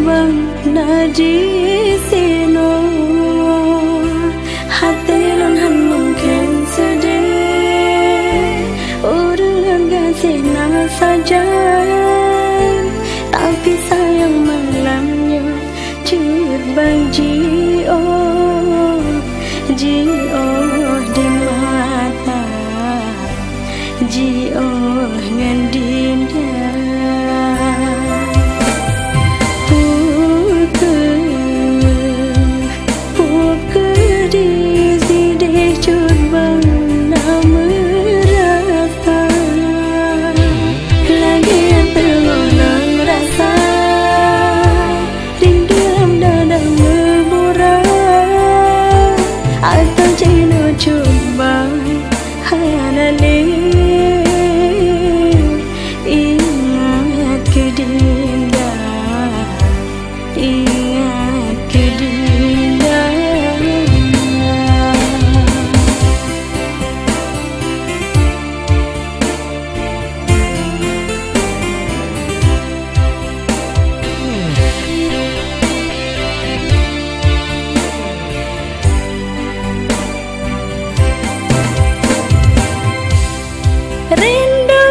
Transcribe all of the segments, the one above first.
bang nadi sino hatelon han mungkin sedih urulan gasina saja tapi sayang malamnya terbang jio di mata jio ngan dinda ingat ke dinda ingat ke dinda rindu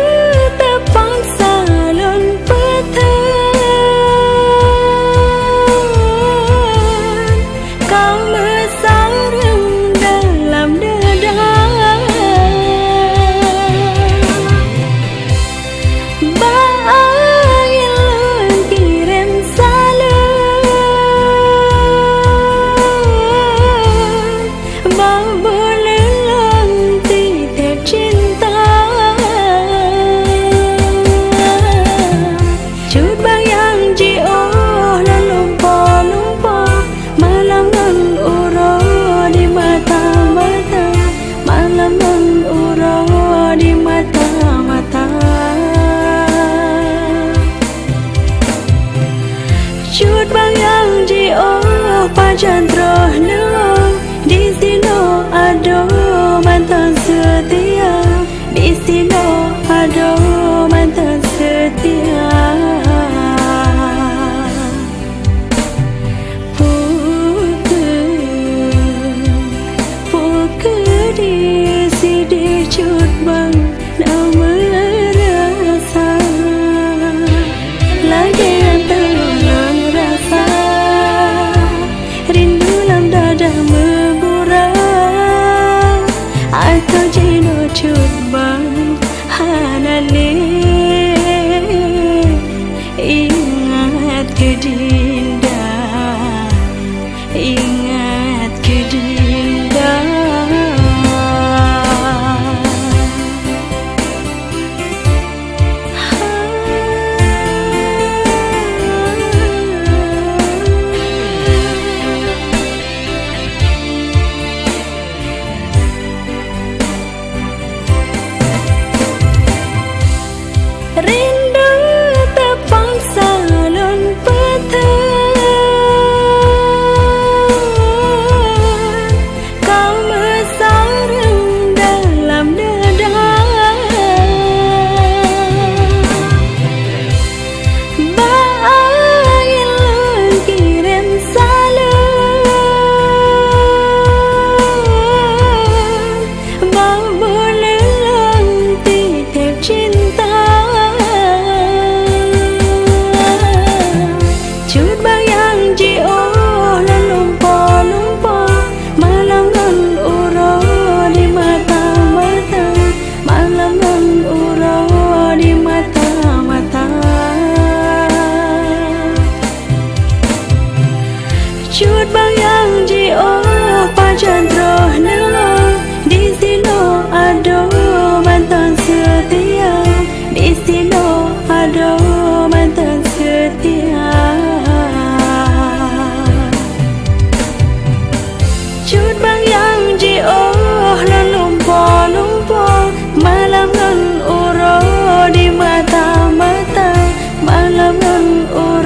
terpaksa lon petan kau bersarang dalam dada bahagian kirim salam babulan titip cinta Cut bayang jio pajantro no di sino ado mantan setia di sino ado mantan setia puker di sini cut bang nama rasa lagi yang atau jino cut bang hanale ingat ke dinda ingat ke dinda rindu terpaksa lon petan kau bersarang dalam dada bahagian kirim salam babulan titip cinta cut bayang jio lumpo malam ngan uro di mata-mata malam ngan uro di mata-mata cut bayang jio pajantro no di sino ado mantan setia di sino ado mantan setia cut bayang jio lumpo malam ngan uro di mata-mata malam ngan uro